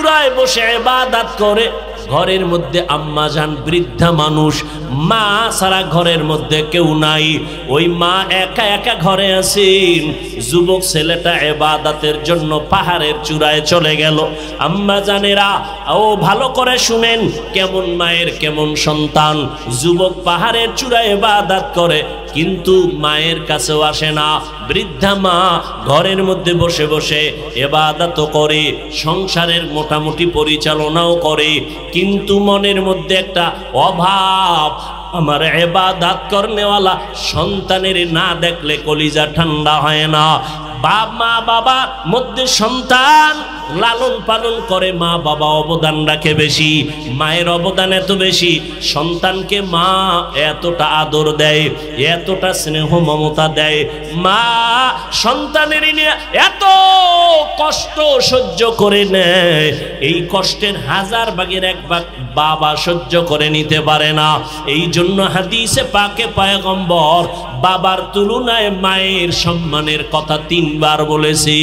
চূড়ায় বসে ইবাদত করে। ঘরের মধ্যে আম্মা জান বৃদ্ধা মানুষ, মা সারা ঘরের মধ্যে কেউ নাই, ওই মা একা একা ঘরে আছেন। যুবক ছেলেটা ইবাদতের জন্য পাহাড়ের চূড়ায় চলে গেল। আম্মা জানেরা ও ভালো করে শুনেন, কেমন মায়ের কেমন সন্তান। যুবক পাহাড়ের চূড়ায় ইবাদত করে কিন্তু মায়ের কাছেও আসে না। বৃদ্ধা মা ঘরের মধ্যে বসে বসে ইবাদত করে, সংসারের মোটামুটি পরিচালনাও করে, কিন্তু মনের মধ্যে একটা অভাব। আমার ইবাদত করনেওয়ালা সন্তানের না দেখলে কলিজা ঠান্ডা হয় না। মা বাবা মধ্যে সন্তান লালন পালন করে, মা বাবা অবদান রাখে বেশি, মায়ের অবদান এত বেশি। সন্তানকে মা এতটা আদর দেয়, এতটা স্নেহ মমতা দেয়। মা সন্তানের নিয়ে এত কষ্ট সহ্য করে নেয়, এই কষ্টের 1000 ভাগের 1 ভাগ বাবা সহ্য করে নিতে পারে না। এই জন্য হাদিসে পাকে পয়গম্বর বাবার তুলনায় মায়ের সম্মানের কথা 3 বার বলেছি।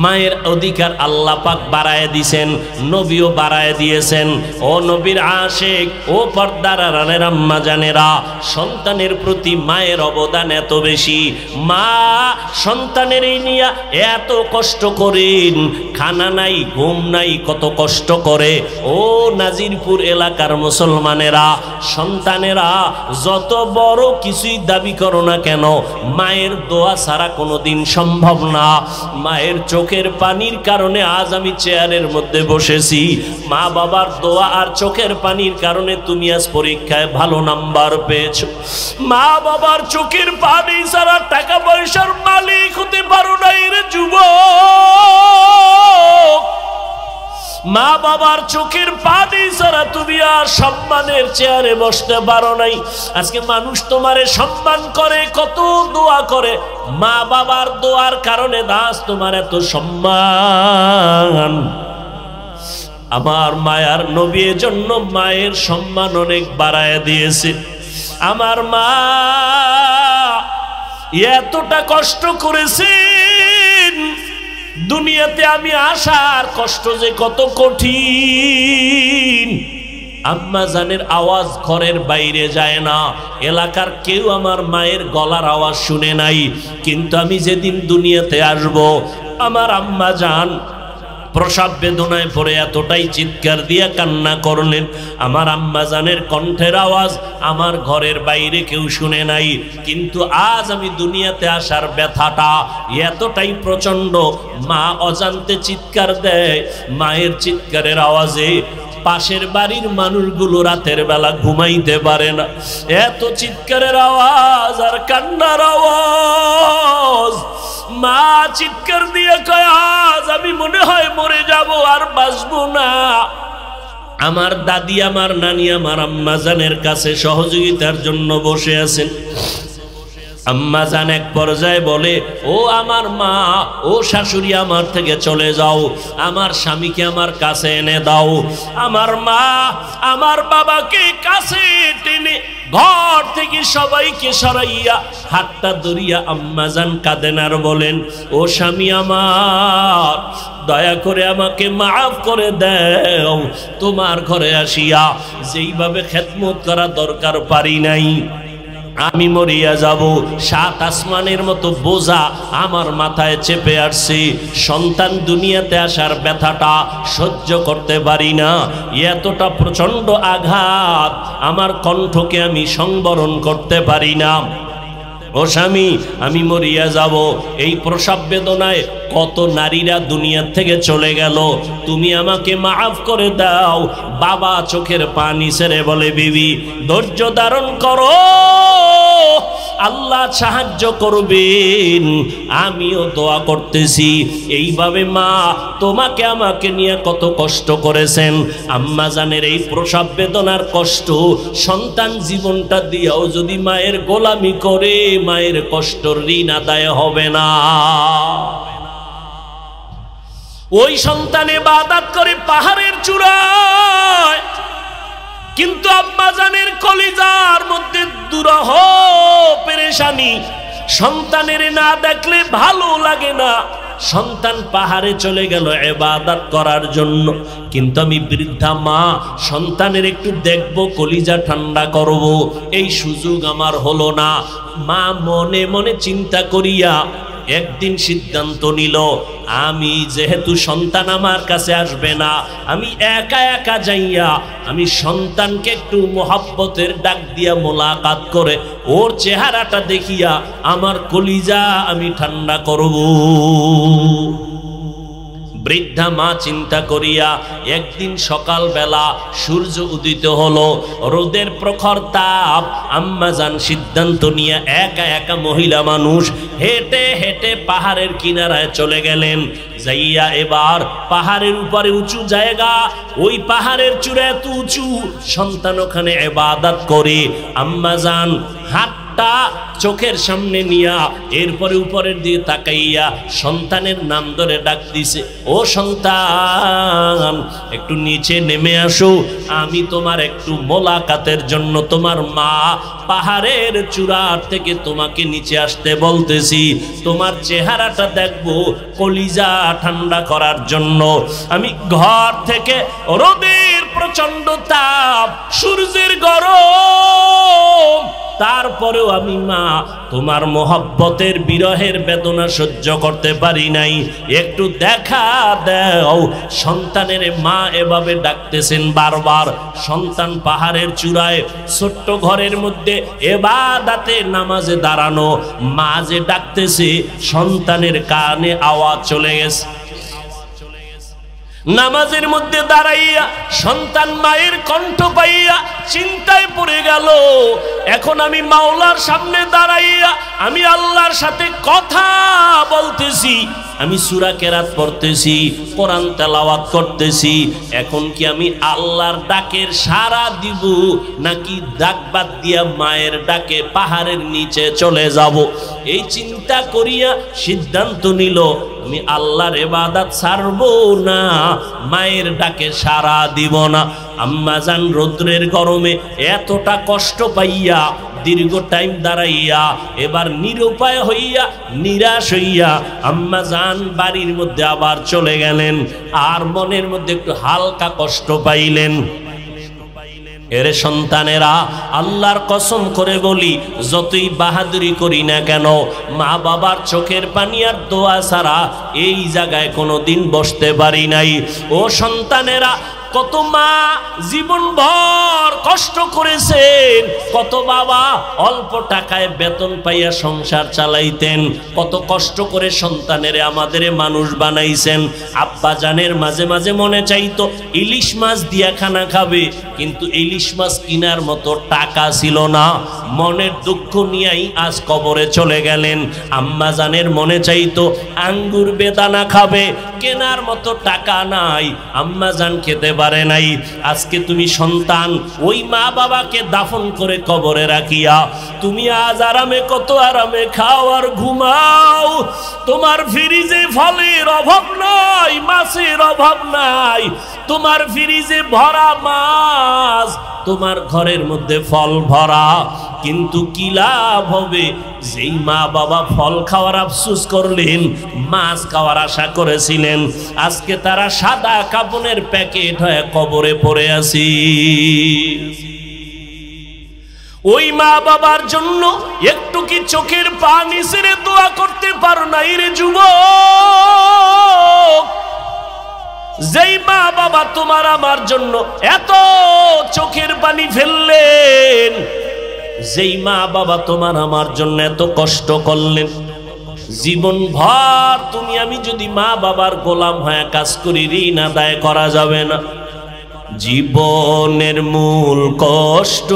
মায়ের অধিকার আল্লাহ পাক বাড়ায় দিয়েছেন, নবীও বাড়ায় দিয়েছেন। ও নবীর আশিক, ও পর্দার আড়ালের আম্মা জানেরা, সন্তানের প্রতি মায়ের অবদান এত বেশি। মা সন্তানের নিয়ে এত কষ্ট করেন, খানা নাই ঘুম নাই, কত কষ্ট করে। ও নাজিরপুর এলাকার মুসলমানেরা, সন্তানেরা যত বড় কিছুই দাবি করো না কেন, মায়ের দোয়া ছাড়া কোনোদিন সম্ভব না। মায়ের চোখের পানির কারণে আজ আমি চেয়ারের মধ্যে বসেছি। মা বাবার দোয়া আর চোখের পানির কারণে তুমি আজ পরীক্ষায় ভালো নাম্বার পেয়েছো। মা বাবার চোখের পানি ছাড়া টাকা পয়সার মালিক হতে পারো নাই রে যুবক। মা বাবার চোখের পানি ছাড়া তুমি আর সম্মানের চেয়ারে বসতে পারো নাই। আজকে মানুষ তোমারে সম্মান করে, কত দোয়া করে, মা বাবার দোয়ার কারণে দাস তোমার এত সম্মান। আমার মায়ার নবীর জন্য মায়ের সম্মান অনেক বাড়ায় দিয়েছে। আমার মা এতটা কষ্ট করেছেন, দুনিয়াতে আমি আসার কষ্ট যে কত কঠিন। আম্মা জানের আওয়াজ ঘরের বাইরে যায় না, এলাকার কেউ আমার মায়ের গলার আওয়াজ শুনে নাই। কিন্তু আমি যেদিন দুনিয়াতে আসব, আমার আম্মা জান প্রসব বেদনায় পড়ে এতটাই চিৎকার দিয়ে কান্না করলেন, আমার আম্মা জানের কণ্ঠের আওয়াজ আমার ঘরের বাইরে কেউ শুনে নাই। কিন্তু আজ আমি দুনিয়াতে আসার ব্যথাটা এতটাই প্রচন্ড, মা অজান্তে চিৎকার দেয়। মায়ের চিৎকারের আওয়াজে পাশের বাড়ির মানুষগুলো রাতের বেলা ঘুমাইতে পারে না। এত চিৎকারের আওয়াজ আর কান্নার আওয়াজ। মা চিৎকার দিয়ে কয়, আজ আমি মনে হয় মরে যাব, আর বাঁচবো না। আমার দাদি, আমার নানি, আমার আম্মা জানের কাছে সহযোগিতার জন্য বসে আছেন। আম্মা জান এক পর্যায়ে বলে, ও আমার মা, ও শাশুড়ি, আমার থেকে চলে যাও, আমার স্বামীকে আমার কাছে এনে দাও। আমার মা আমার বাবাকে কাছে টেনে ঘর থেকে সবাইকে সরাইয়া হাতটা ধরিয়া আম্মা জান কাঁদেন আর বলেন, ও স্বামী আমার, দয়া করে আমাকে মাফ করে দাও। তোমার ঘরে আসিয়া যেইভাবে খেদমত করা দরকার পারি নাই, আমি মরিয়া যাব। 7 আসমানের মতো বোঝা আমার মাথায় চেপে আসছে। সন্তান দুনিয়াতে আসার ব্যথাটা সহ্য করতে পারি না, এতটা প্রচন্ড আঘাত আমার কণ্ঠকে আমি সংবরণ করতে পারি না। ও স্বামী, আমি মরিয়া যাব। এই প্রসব বেদনায় কত নারীরা দুনিয়া থেকে চলে গেল, তুমি আমাকে মাফ করে দাও। বাবা চোখের পানি ছেড়ে বলে, বিবি ধৈর্য ধারণ করো, আল্লাহ সাহায্য করবেন। আমিও দোয়া করতেছি। এইভাবে মা তোমাকে আমাকে নিয়ে কত কষ্ট করেছেন। আম্মা জানের এই প্রসব বেদনার কষ্ট, সন্তান জীবনটা দিয়েও যদি মায়ের গোলামি করে, মায়ের কষ্ট ঋণ আদায় হবে না। ওই সন্তান ইবাদত করে পাহাড়ের চূড়ায়, কিন্তু আম্মা জানের কলিজার মধ্যে দুরহ পেরেশানি। সন্তানের না দেখলে ভালো লাগে না, সন্তান পাহাড়ে চলে গেল ইবাদত করার জন্য, কিন্তু আমি বৃদ্ধা মা সন্তানের একটু দেখব, কলিজা ঠান্ডা করব, এই সুযোগ আমার হলো না। মা মনে মনে চিন্তা করিয়া একদিন সিদ্ধান্ত নিল, আমি যেহেতু সন্তান আমার কাছে আসবে না, আমি একা একা যাইয়া আমি সন্তানকে একটু মোহাব্বতের ডাক দিয়া মোলাকাত করে ওর চেহারাটা দেখিয়া আমার কলিজা আমি ঠান্ডা করব। বৃদ্ধা মা চিন্তা করিয়া একদিন সকালবেলা সূর্য উদিত হলো, রোদের প্রখর তাপ, আম্মাজান সিদ্ধান্ত নিয়ে একা একা মহিলা মানুষ হেঁটে হেঁটে পাহাড়ের কিনারায় চলে গেলেন। যাইয়া এবার পাহাড়ের উপরে উঁচু জায়গা, ওই পাহাড়ের চূড়া এত উঁচু, সন্তান ওখানে ইবাদত করে। আম্মাজান হাতটা চোখের সামনে নিয়া এরপরে উপরের দিকে তাকাইয়া সন্তানের নাম ধরে ডাক দিছে, ও সন্তান একটু নিচে নেমে আসো, আমি তোমার একটু মোলাকাতের জন্য তোমার মা পাহাড়ের চূড়ার থেকে তোমাকে নিচে আসতে বলতেছি, তোমার চেহারাটা দেখবো, কলিজা ঠান্ডা করার জন্য। আমি ঘর থেকে রোদের প্রচন্ড তাপ, সূর্যের গরম, তারপরেও আমি মা তোমার মোহব্বতের বিরহের বেদনা সহ্য করতে পারি নাই, একটু দেখা দাও। সন্তানের মা এভাবে ডাকতেছেন বারবার। সন্তান পাহাড়ের চূড়ায় ছোট্ট ঘরের মধ্যে ইবাদতে নামাজে দাঁড়ানো, মা যে ডাকতেছে সন্তানের কানে আওয়াজ চলে গেছে। নামাজের মধ্যে দাঁড়াইয়া সন্তান মায়ের কণ্ঠ পাইয়া চিন্তায় পড়ে গেল, এখন আমি মাওলার সামনে দাঁড়াইয়া আমি আল্লাহর সাথে কথা বলতেছি, আমি সূরা কেরাত পড়তেছি, কোরআন তেলাওয়াত করতেছি, এখন কি আমি আল্লাহর ডাকের সাড়া দিব নাকি ডাক বাদ দিয়া মায়ের ডাকে পাহাড়ের নিচে চলে যাব? এই চিন্তা করিয়া সিদ্ধান্ত নিল, আমি আল্লাহর ইবাদত ছাড়বো না, মায়ের ডাকে সাড়া দিব না। আম্মাজান রৌদ্রের গরমে এতটা কষ্ট পাইয়া দীর্ঘ টাইম দাঁড়াইয়া এবার নিরুপায় হইয়া নিরাশ হইয়া আম্মাজান বাড়ির মধ্যে আবার চলে গেলেন, আর মনের মধ্যে একটু হালকা কষ্ট পাইলেন। এরে সন্তানেরা, আল্লাহর কসম করে বলি, যতই বাহাদুরি করি না কেন, মা বাবার চোখের পানি আর দোয়া ছাড়া এই জায়গায় কোনোদিন বসতে পারি নাই। ও সন্তানেরা, কত মা জীবনভর কষ্ট করেছেন, কত বাবা অল্প টাকায় বেতন পাইয়া সংসার চালাইতেন, কত কষ্ট করে সন্তানের আমাদের মানুষ বানাইছেন। আব্বা জানের মাঝে মাঝে মনে চাইতো ইলিশ মাছ দিয়া খানা খাবে, কিন্তু ইলিশ মাছ কেনার মতো টাকা ছিল না। মনের দুঃখ নিয়েই আজ কবরে চলে গেলেন। আম্মা জানের মনে চাইতো আঙ্গুর বেদানা খাবে, কেনার মতো টাকা নাই, আম্মা জান খেতে পারে নাই। আজকে তুমি সন্তান ওই মা বাবাকে দাফন করে কবরে রাখিয়া তুমি আজ আরামে, কত আরামে খাও আর ঘুমাও। তোমার ফ্রিজে ফলের অভাব নাই, মাছের অভাব নাই, তোমার ফ্রিজে ভরা মাছ, তোমার ঘরের মধ্যে ফল ভরা, কিন্তু কি লাভ হবে? যেই মা বাবা ফল খাওয়ার আফসোস করলেন, মাছ খাওয়ার আশা করেছিলেন, আজকে তারা সাদা কাপনের প্যাকেট হয়ে কবরে পড়ে আছি। ওই মা বাবার জন্য একটু কি চোখের পানি ছেড়ে দোয়া করতে পারো নাই রে যুবক? যেই মা বাবা তোমার আমার জন্য এত চোখের পানি ফেললেন, যেই মা বাবা তোমার আমার জন্য এত কষ্ট করলেন, জীবন ভর তুমি আমি যদি মা বাবার গোলাম হয়ে কাজ করি, ঋণ আদায় করা যাবে না। জীবনের মূল কষ্ট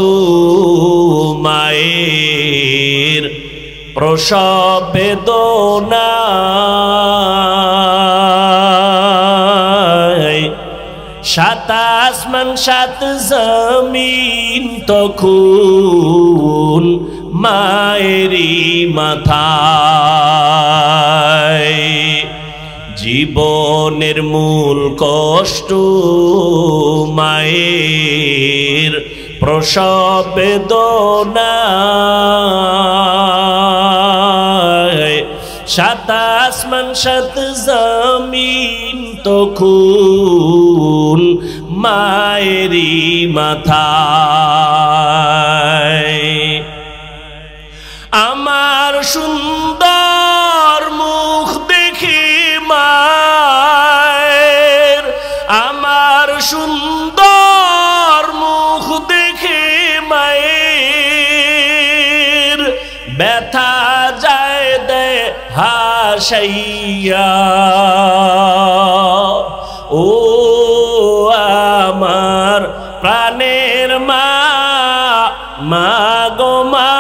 মায়ের প্রসব বেদনা, সাত আসমান সাত জমিন তখন মায়েরই মাথায়। জীবনের মূল কষ্ট মায়ের প্রসব বেদনা, সাত আসমান সাত জমিন তখন মায়েরই মাথায়। আমার সুন্দর মুখ দেখে মায়ের, আমার সুন্দর মুখ দেখে মায়ের ব্যথা যায় দে হাসাইয়া। ও আমার প্রাণের মা, মা গো মা,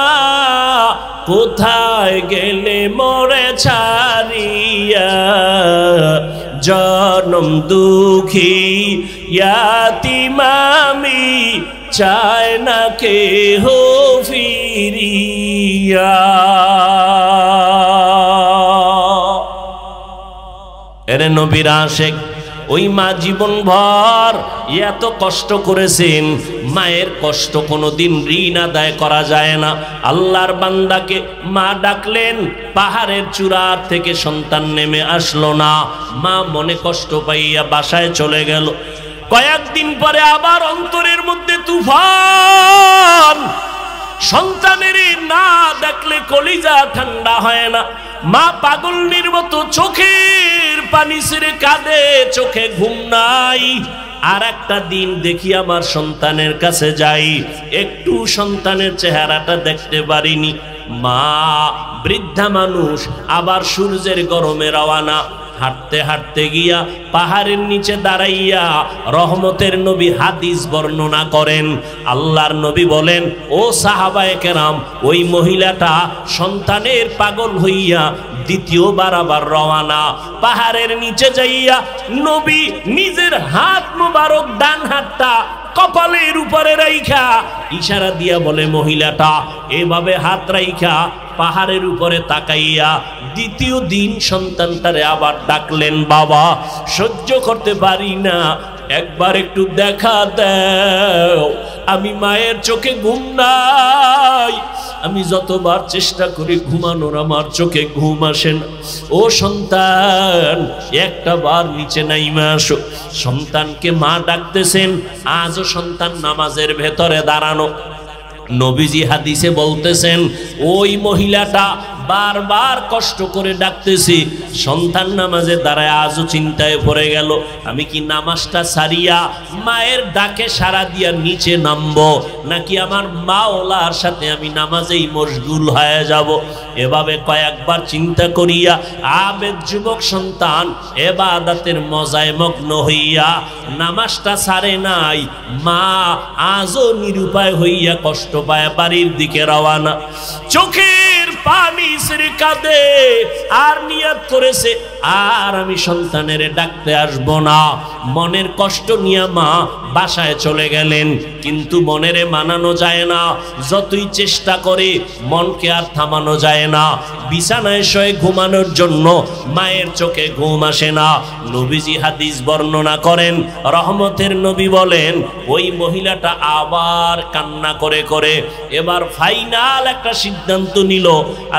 কোথায় গেলে মোরে ছাড়িয়া? জনম দুঃখী ইয়াতীম আমি, চায় না কেহ ফিরিয়া। এরে নবীর আশিক, ওই মা জীবন ভর এত কষ্ট করেছেন, মায়ের কষ্ট কোনোদিন ঋণ আদায় করা যায় না। আল্লাহর বান্দাকে মা ডাকলেন, পাহাড়ের চূড়ার থেকে সন্তান নেমে আসলো না। মা মনে কষ্ট পাইয়া বাসায় চলে গেল। কয়েকদিন পরে আবার অন্তরের মধ্যে তুফান। সন্তানের না দেখলে কলিজা ঠান্ডা হয় না। মা পাগলনির মতো চোখের পানি ছেড়ে কাঁদে, চোখে ঘুম নাই। আর একটা দিন দেখি আমার সন্তানের কাছে যাই, একটু সন্তানের চেহারাটা দেখতে পারিনি। মা বৃদ্ধা মানুষ, আবার সূর্যের গরমে রওয়ানা। হাঁটতে হাঁটতে গিয়া পাহাড়ের নিচে দাঁড়াইয়া রহমতের নবী হাদিস বর্ণনা করেন। আল্লাহর নবী বলেন, ও সাহাবায়ে কেরাম, ওই মহিলাটা সন্তানের পাগল হইয়া দ্বিতীয়বার আবার রওয়ানা। পাহাড়ের নিচে যাইয়া নবী নিজের হাত মোবারক ডান হাতটা কপালের উপরে রাইখা ইশারা দিয়া বলে, মহিলাটা এভাবে হাত রাইখা পাহাড়ের উপরে তাকাইয়া দ্বিতীয় দিন সন্তানটারে আবার ডাকলেন, বাবা সহ্য করতে পারি না, একবার একটু দেখা দাও। আমি মায়ের চোখে ঘুম নাই, আমি যতবার চেষ্টা করি ঘুমানোর আমার চোখে ঘুম আসে না। ও সন্তান, একটা বার নিচে নাইমা আসো। সন্তানকে মা ডাকতেছেন, আজও সন্তান নামাজের ভেতরে দাঁড়ানো। নবীজি হাদিসে বলতেছেন, ওই মহিলাটা বারবার কষ্ট করে ডাকতেছি, সন্তান নামাজে দাঁড়ায় আজও চিন্তায় পড়ে গেল, আমি কি নামাজটা সারিয়া মায়ের ডাকে সাড়া দিয়া নিচে নামবো, নাকি আমার মাওলার সাথে আমি নামাজেই মশগুল হয়ে যাব। এভাবে কয়েকবার চিন্তা করিয়া আবেদ যুবক সন্তান ইবাদতের মজায় মগ্ন হইয়া নামাজটা সারে নাই। মা আজও নিরুপায় হইয়া কষ্ট পায় বাড়ির দিকে রওয়ানা। চোখের পানি ছেড়ে কাঁদে, আর নিয়ত করেছে আর আমি সন্তানের ডাকতে আসব না। মনের কষ্ট নিয়ে মা বাসায় চলে গেলেন, কিন্তু মনেরে মানানো যায় না। যতই চেষ্টা করে মনকে আর থামানো যায় না। বিছানায় শুয়ে ঘুমানোর জন্য মায়ের চোখে ঘুম আসে না। নবীজি হাদিস বর্ণনা করেন, রহমতের নবী বলেন, ওই মহিলাটা আবার কান্না করে করে এবার ফাইনাল একটা সিদ্ধান্ত নিল,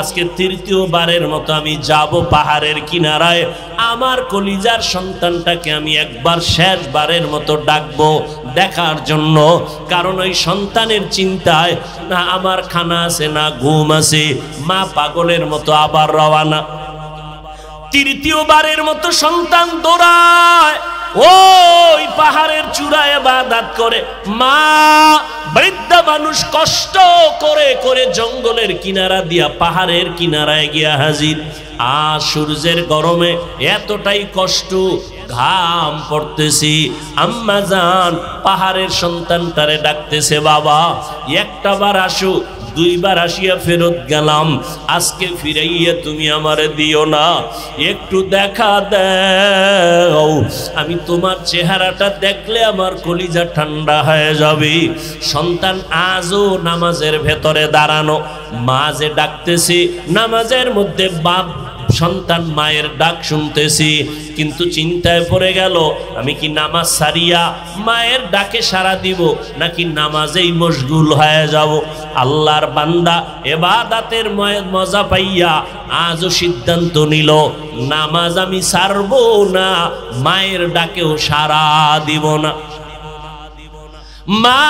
আজকে তৃতীয়বারের মতো আমি যাব পাহাড়ের কিনারায়, আমার কলিজার সন্তানটাকে আমি একবার শেষবারের মতো ডাকবো দেখার জন্য। কারণ ওই সন্তানের চিন্তায় না আমার খানা আছে না ঘুম আছে। মা পাগলের মতো আবার রওয়ানা। তৃতীয়বারের মতো সন্তান দৌড়ায় ওই পাহাড়ের চূড়ায় ইবাদত করে। মা বৃদ্ধা মানুষ কষ্ট করে করে জঙ্গলের কিনারা দিয়া পাহাড়ের কিনারায় গিয়া হাজির। আর সূর্যের গরমে এতটাই কষ্ট, ঘাম পড়তেছি। আম্মা জান পাহাড়ের সন্তানটারে ডাকতেছে, বাবা একটা বার আসো। দুইবার আসিয়া ফেরত গেলাম, আজকে ফিরাইয়া তুমি আমারে দিও না, একটু দেখা দাও। আমি তোমার চেহারাটা দেখলে আমার কলিজা ঠান্ডা হয়ে যাবে। সন্তান আজও নামাজের ভেতরে দাঁড়ানো, মা যে ডাকতেছে নামাজের মধ্যে বাপ সন্তান মায়ের ডাক শুনতেছি, কিন্তু চিন্তায় পড়ে গেল আমি কি নামাজ সারিয়া মায়ের ডাকে সাড়া দিব নাকি নামাজেই মশগুল হয়ে যাব। আল্লাহর বান্দা ইবাদতের মজা পাইয়া আজও সিদ্ধান্ত নিল নামাজ আমি ছাড়বো না, মায়ের ডাকেও সাড়া দিব না। মা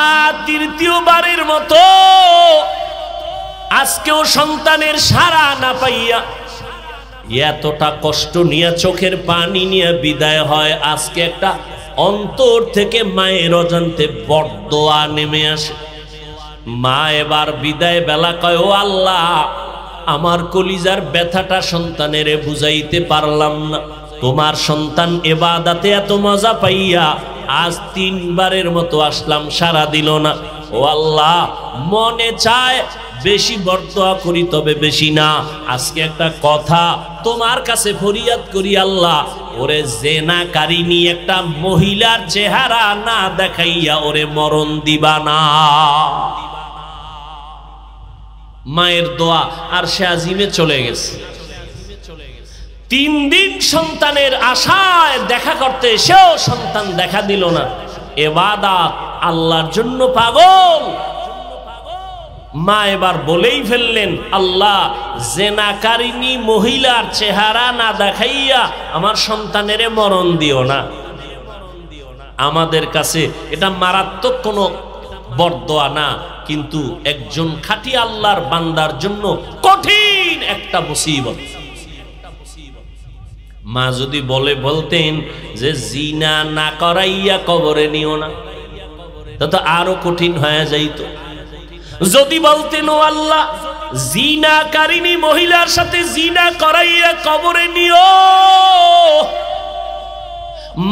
তৃতীয়বারের মতো আজকেও সন্তানের সাড়া না পাইয়া এতটা কষ্ট নিয়ে চোখের পানি নিয়ে বিদায় হয়। আজকে একটা অন্তর থেকে মায়ের অজান্তে বরদোয়া নেমে আসে। মা এবার বিদায় বেলা কয়, ও আল্লাহ, আমার কলিজার ব্যথাটা সন্তানের বুঝাইতে পারলাম না। তোমার সন্তান ইবাদতে এত মজা পাইয়া আজ 3 বারের মতো আসলাম, সাড়া দিল না। ও আল্লাহ, মনে চায় বেশি বরদোয়া করি, তবে বেশি না। আজকে একটা কথা তোমার কাছে ফরিয়াদ করি, আল্লাহ, ওরে জেনাকারিনী একটা মহিলার চেহারা না দেখাইয়া ওরে মরণ দিবা না। মায়ের দোয়া আর সে আজিমে চলে গেছে। 3 দিন সন্তানের আশায় দেখা করতে সেও সন্তান দেখা দিল না। ইবাদত আল্লাহর জন্য পাগল। মা এবার বলেই ফেললেন, আল্লাহ, জেনাকারিনী মহিলার চেহারা না দেখাইয়া আমার সন্তানের মরণ দিও না। আমাদের কাছে এটা মারাত্মক কোনো বরদোয়া না, কিন্তু একজন খাঁটি আল্লাহর বান্দার জন্য কঠিন একটা মুসিবত। মা যদি বলতেন যে জিনা না করাইয়া কবরে নিও না, তো আরো কঠিন হয়ে যাইত। যদি বলতেন, ও আল্লাহ, জিনাকারিনী মহিলার সাথে জিনা করাইয়া কবরে নিও,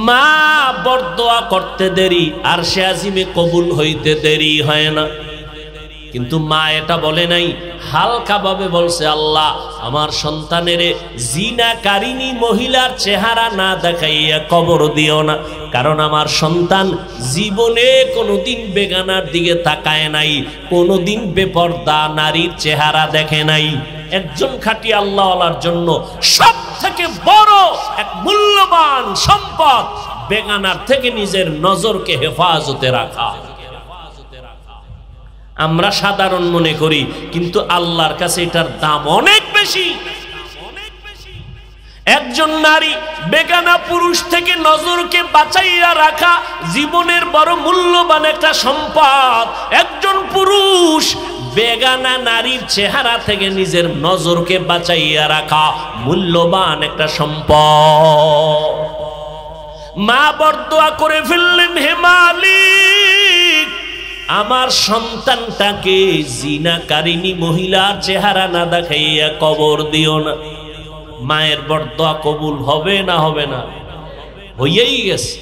মা বরদোয়া করতে দেরি আর সে আজিমে কবুল হইতে দেরি হয় না। কিন্তু মা এটা বলে নাই, হালকা ভাবে বলছে, আল্লাহ, আমার সন্তানের জিনাকারিনী মহিলার চেহারা না দেখাইয়া কবর দিও না, কারণ আমার সন্তান জীবনে কোনোদিন বেগানার দিকে তাকায় নাই, কোনোদিন বেপর্দা নারীর চেহারা দেখে নাই। একজন খাঁটি আল্লাহওয়ালার জন্য সব থেকে বড় এক মূল্যবান সম্পদ বেগানার থেকে নিজের নজরকে হেফাজতে রাখা। আমরা সাধারণ মনে করি, কিন্তু আল্লাহর কাছে এটার দাম অনেক বেশি। একজন নারী বেগানা পুরুষ থেকে নজরকে বাঁচাইয়া রাখা জীবনের বড় মূল্যবান একটা সম্পদ। একজন পুরুষ বেগানা নারীর চেহারা থেকে নিজের নজরকে বাঁচাইয়া রাখা মূল্যবান একটা সম্পদ। মা বরদোয়া করে ফেললেন, হে মালিক, আমার সন্তানটাকে জিনাকারিনী মহিলার চেহারা না দেখাইয়া কবর দিও না। মায়ের বরদোয়া কবুল হবে না? হবে না? হইয়াই গেছে।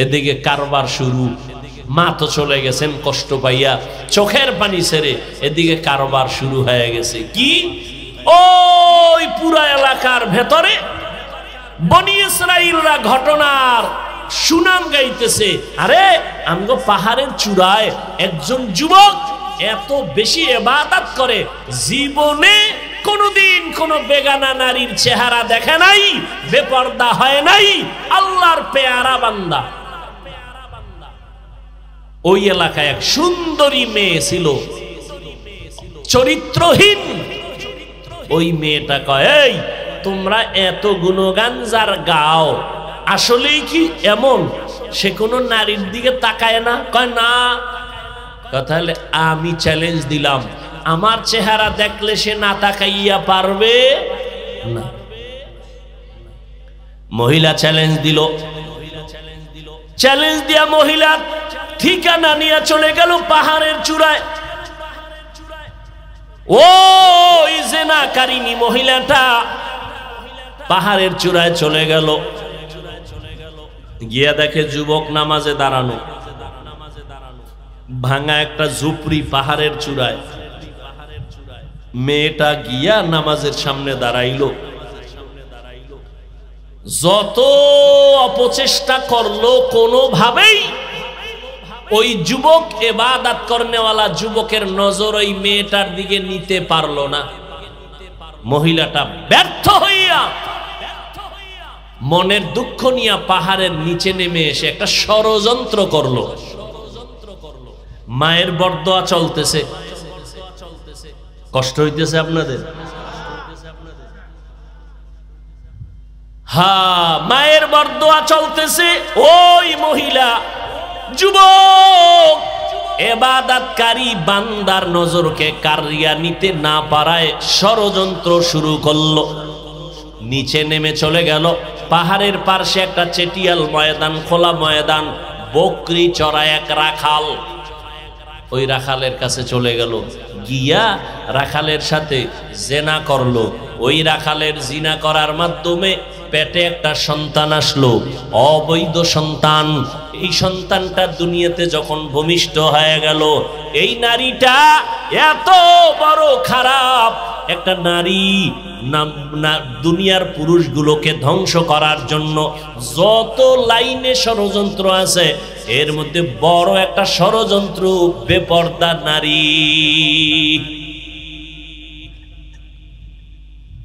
এদিকে কারবার শুরু। মা তো চলে গেছেন কষ্ট পাইয়া, চোখের পানি ছেড়ে। এদিকে কারবার শুরু হয়ে গেছে। কি? ওই পুরা এলাকার ভেতরে বনি ইসরাইলরা ঘটনার সুনাম গাইতেছে। আরে আমগো পাহাড়ের চূড়ায় একজন যুবক এত বেশি ইবাদত করে, জীবনে কোনদিন কোন বেগানা নারীর চেহারা দেখে নাই, বেপর্দা হয় নাই, আল্লাহর পেয়ারা বান্দা। ওই এলাকায় এক সুন্দরী মেয়ে ছিল, চরিত্রহীন। ওই মেয়েটা কয়, এই তোমরা এত গুণগান যার গাও, আসলেই কি এমন সে কোনো নারীর দিকে তাকায় না? কয় না। তাহলে আমি চ্যালেঞ্জ দিলাম, আমার চেহারা দেখলে সে না তাকাইয়া পারবে না। মহিলা চ্যালেঞ্জ দিল। চ্যালেঞ্জ দিয়া মহিলা ঠিকানা নিয়ে চলে গেল পাহাড়ের চূড়ায়। ওই জিনাকারিনী মহিলাটা পাহাড়ের চূড়ায় চলে গেল। গিয়া দেখে যুবক নামাজে দাঁড়ানো, ভাঙা একটা ঝুপড়ি পাহাড়ের চূড়ায়। মেয়েটা গিয়া নামাজের সামনে দাঁড়াইলো। যত অপচেষ্টা করলো, কোনোভাবেই ওই যুবক, ইবাদত করনেওয়ালা যুবকের নজর ওই মেয়েটার দিকে নিতে পারলো না। মহিলাটা ব্যর্থ হইয়া মনের দুঃখ নিয়ে পাহাড়ের নিচে নেমে এসে একটা ষড়যন্ত্র করলো। মায়ের বরদোয়া চলতেছে, কষ্ট হইতেছে আপনাদের? হ্যাঁ, মায়ের বরদোয়া চলতেছে। ওই মহিলা যুবক ইবাদতকারী বান্দার নজরকে কাড়িয়া নিতে না পারায় ষড়যন্ত্র শুরু করলো। নিচে নেমে চলে গেল। পাহাড়ের পাশে একটা চেটিয়াল ময়দান, খোলা ময়দান, বকরি চড়ায় এক রাখাল। ওই রাখালের কাছে চলে গেল, গিয়া রাখালের সাথে জিনা করলো। ওই রাখালের জিনা করার মাধ্যমে পেটে একটা সন্তান আসলো, অবৈধ সন্তান। এই সন্তানটা দুনিয়াতে যখন ভূমিষ্ঠ হয়ে গেল, এই নারীটা এত বড় খারাপ একটা নারী, দুনিয়ার পুরুষগুলোকে ধ্বংস করার জন্য যত লাইনে ষড়যন্ত্র আছে, এর মধ্যে বড় একটা ষড়যন্ত্র বেপরদা নারী।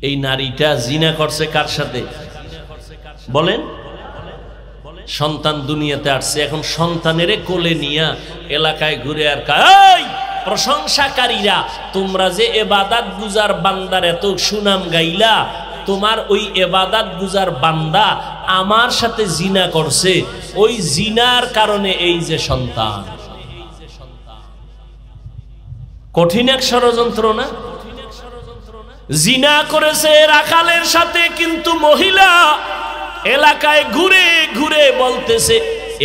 এই নারীটা জিনা করছে কার সাথে বলেন? সন্তান দুনিয়াতে আসছে, এখন সন্তানেরে কোলে নিয়া এলাকায় ঘুরে আর এই প্রশংসাকারীরা, তোমরা যে ইবাদত গুজার বান্দার এত সুনাম গাইলা, তোমার ওই ইবাদত গুজার বান্দা আমার সাথে জিনা করছে, ওই জিনার কারণে এই যে সন্তান। কঠিন এক ষড়যন্ত্র না? জিনা করেছে রাখালের সাথে, কিন্তু মহিলা এলাকায় ঘুরে ঘুরে বলতেছে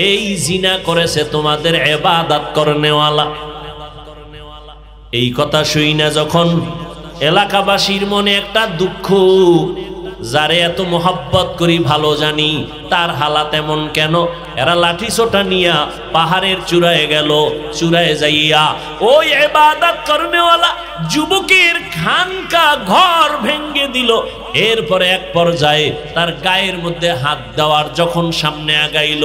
এই জিনা করেছে তোমাদের ইবাদত করনেওয়ালা। এই কথা শুই না যখন এলাকাবাসীর মনে একটা দুঃখ, যারে এত মোহাব্বত করি ভালো জানি তার হালাত এমন কেন। এরা লাঠি সোটা নিয়া পাহাড়ের চূড়ায় গেল। চূড়ায় যাইয়া ওই ইবাদত করনেওয়ালা যুবকের খানকা ঘর ভেঙ্গে দিল। এরপরে এক পর্যায়ে তার গায়ের মধ্যে হাত দেওয়ার যখন সামনে আগাইল,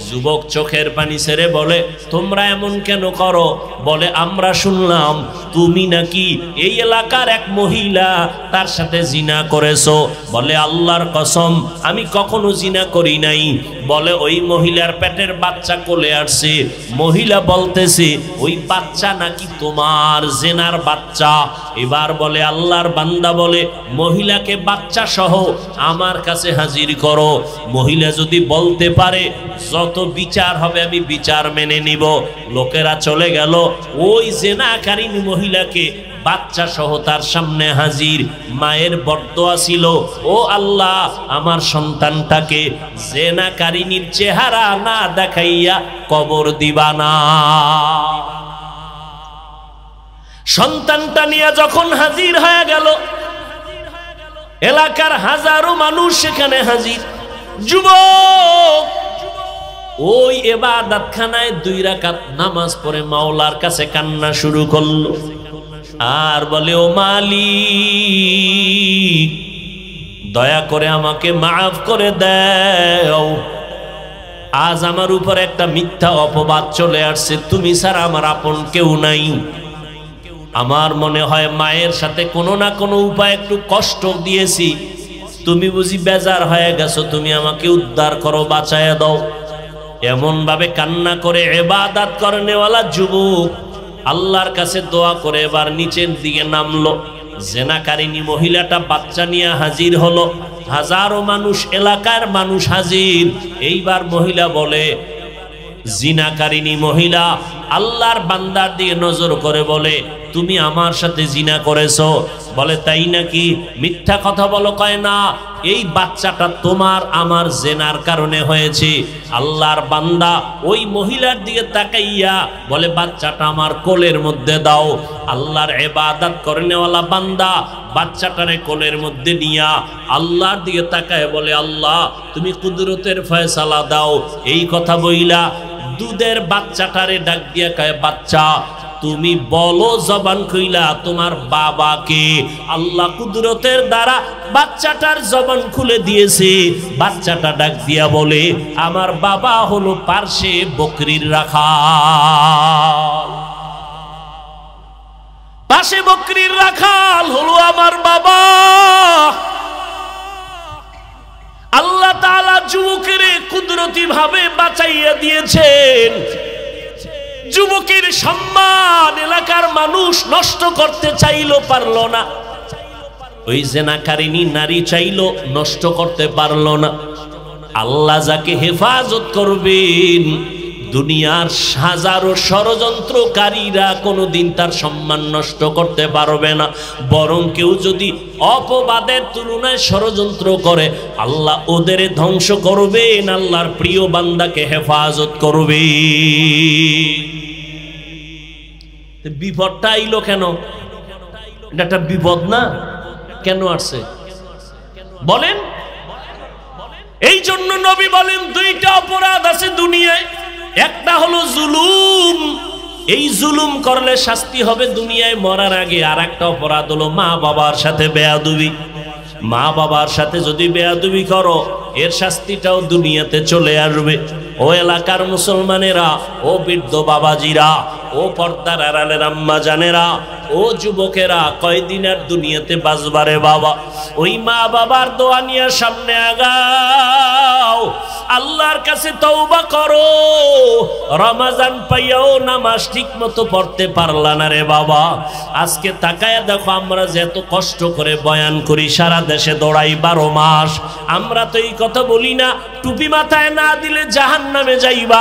যুবক চোখের পানি ছেড়ে বলে তোমরা এমন কেন করো? বলে আমরা শুনলাম তুমি নাকি এই এলাকার এক মহিলা, তার সাথে জিনা করেছো। বলে আল্লাহর কসম আমি কখনো জিনা করি নাই। বলে ওই মহিলার পেটের বাচ্চা কোলে আসছে, মহিলা বলতেছে ওই বাচ্চা নাকি তোমার জেনার বাচ্চা। এবার বলে আল্লাহর বান্দা বলে মহিলাকে বাচ্চা সহ আমার কাছে হাজির করো। মহিলা যদি বলতে পারে যত বিচার হবে আমি বিচার মেনে নিব। লোকেরা চলে গেল, ওই জেনাকারিনী মহিলাকে বাচ্চা সহ তার সামনে হাজির। মায়ের বরদোয়া ছিল, ও আল্লাহ আমার সন্তানটাকে জেনাকারিনীর চেহারা না দেখাইয়া কবর দিবা না। সন্তানটা নিয়ে যখন হাজির হয়ে গেল, এলাকার হাজারো মানুষ সেখানে হাজির। যুবক ওই ইবাদতখানায় 2 রাকাত নামাজ পড়ে মাওলার কাছে কান্না শুরু করলো আর বলে ও মালিক দয়া করে আমাকে মাফ করে দাও। আজ আমার উপর একটা মিথ্যা অপবাদ চলে আসছে, তুমি ছাড়া আমার আপন কেউ নাই। আমার মনে হয় মায়ের সাথে কোনো না কোনো উপায় একটু কষ্ট দিয়েছি, তুমি বুঝি বেজার হয়ে গেছো, তুমি আমাকে উদ্ধার করো, বাঁচায়া দাও। এমন ভাবে কান্না করে ইবাদত করনেওয়ালা যুবক আল্লাহর কাছে দোয়া করে এবার নিচের দিকে নামলো। জেনাকারিনী মহিলাটা বাচ্চা নিয়ে হাজির হলো, হাজারো মানুষ, এলাকার মানুষ হাজির। এইবার মহিলা বলে, জিনাকারিনী মহিলা আল্লাহর বান্দার দিকে নজর করে বলে তুমি আমার সাথে জিনা করেছো। বলে তাই নাকি? মিথ্যা কথা বলো। কয় না, এই বাচ্চাটা তোমার আমার জেনার কারণে হয়েছে। আল্লাহর বান্দা ওই মহিলার দিকে তাকাইয়া বলে বাচ্চাটা আমার কোলের মধ্যে দাও। আল্লাহর ইবাদত করনেওয়ালা বান্দা বাচ্চাটারে কোলের মধ্যে নিয়া আল্লাহর দিকে তাকায় বলে আল্লাহ তুমি কুদরতের ফয়সালা দাও। এই কথা বইলা দুধের বাচ্চাটারে ডাক দিয়া কয় বাচ্চা তুমি বলো জবান খুইলা তোমার বাবাকে। আল্লাহ কুদরতের দ্বারা বাচ্চাটার জবান খুলে দিয়েছে। বাচ্চাটা ডাক দিয়া বলে আমার বাবা হলো পার্শ্বে বকরির রাখাল। হাসে বকরির রাখাল হলো আমার বাবা। আল্লাহ তাআলা যুবকের কুদরতি ভাবে বাঁচাইয়া দিয়েছেন। যুবকের সম্মান এলাকার মানুষ নষ্ট করতে চাইলো, পারলো না। ওই জেনাকারিনী নারী চাইলো, নষ্ট করতে পারলো না। আল্লাহ যাকে হেফাজত করবেন, দুনিয়ার হাজারো ষড়যন্ত্রকারীরা কোনোদিন তার সম্মান নষ্ট করতে পারবে না। বরং কেউ যদি অপবাদের তুলনায় ষড়যন্ত্র করে, আল্লাহ ওদের ধ্বংস করবেন, আল্লাহর প্রিয় বান্দাকে হেফাজত করবে। বিপদটা আইলো কেন? এটা একটা বিপদ না? কেন আসছে বলেন? এই জন্য নবী বলেন দুইটা অপরাধ আছে দুনিয়ায়। একটা হলো জুলুম, এই জুলুম করলে শাস্তি হবে দুনিয়ায় মরার আগে। আর একটা অপরাধ হলো মা বাবার সাথে বেয়াদবি। মা বাবার সাথে যদি বেয়াদবি করো, এর শাস্তিটাও দুনিয়াতে চলে আসবে। ও এলাকার মুসলমানেরা, ও বৃদ্ধ বাবাজিরা, ও পর্দার আড়ালের আম্মা জানেরা, ও যুবকেরা, কয়দিন আর দুনিয়াতে বাঁচবারে বাবা? ওই মা বাবার দোয়া নিয়ে সামনে আগাও, আল্লাহর কাছে তওবা করো। রমজান পাইয়াও নামাজ ঠিক মতো পড়তে পারলা না রে বাবা। আজকে তাকায়া দেখো, আমরা যে এত কষ্ট করে বয়ান করি, সারা দেশে দৌড়াই 12 মাস, আমরা তো এই কথা বলি না টুপি মাথায় না দিলে জাহান্নামে যাইবা,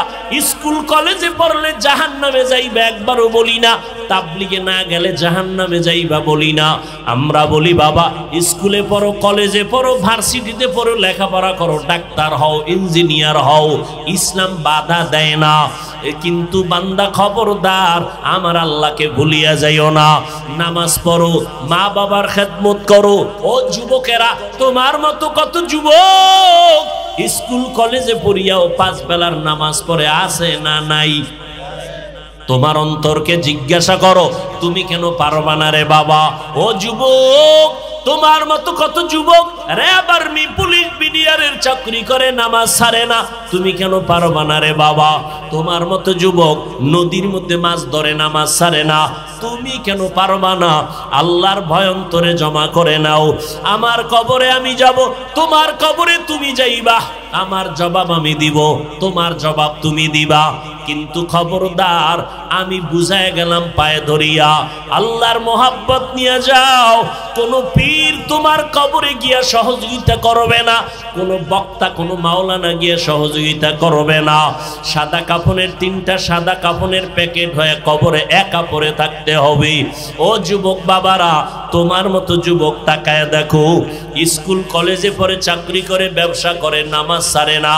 স্কুল কলেজে পড়লে জাহান্নামে যাইবা, একবারও বলি না তাবলিগে না গেলে জাহান্নামে যাইবা, বলি না। আমরা বলি বাবা স্কুলে পড়ো, কলেজে পড়ো, ভার্সিটিতে পড়ো, লেখাপড়া করো, ডাক্তার হও, ইঞ্জিনিয়ার হও, ইসলাম বাধা দেয় না। কিন্তু বান্দা খবরদার, আমার আল্লাহকে ভুলিয়া যাইও না। নামাজ পড়ো, মা বাবার খেদমত করো। ও যুবকেরা, তোমার মতো কত যুবক স্কুল কলেজে পড়িয়াও 5 বেলার নামাজ পড়ে আছে না নাই? তোমার অন্তরকে জিজ্ঞাসা করো, তুমি কেন পারবা না রে বাবা? ও যুবক, তোমার মতো কত যুবক র্যাব, আর্মি, পুলিশ, বিডিআরের চাকরি করে, নামাজ ছাড়ে না, তুমি কেন পারবা না রে বাবা? তোমার মতো যুবক নদীর মধ্যে মাছ ধরে, নামাজ ছাড়ে না, তুমি কেন পারবা না? আল্লাহর ভয় অন্তরে জমা করে নাও। আমার কবরে আমি যাব, তোমার কবরে তুমি যাইবা, আমার জবাব আমি দিব, তোমার জবাব তুমি দিবা। কিন্তু খবরদার, আমি বুঝায় গেলাম পায়ে ধরিয়া, আল্লাহর মোহাব্বত নিয়ে যাও। কোন পীর তোমার কবরে গিয়া সহযোগিতা করবে না, কোন বক্তা, কোন মাওলানা গিয়া সহযোগিতা করবে না। সাদা কাফনের 3টা সাদা কাফনের প্যাকেট হয়ে কবরে একা পড়ে থাকতে হবে। ও যুবক বাবারা, তোমার মতো যুবক তাকায় দেখো, স্কুল কলেজে পড়ে, চাকরি করে, ব্যবসা করে, নামাজ ছাড়ে না।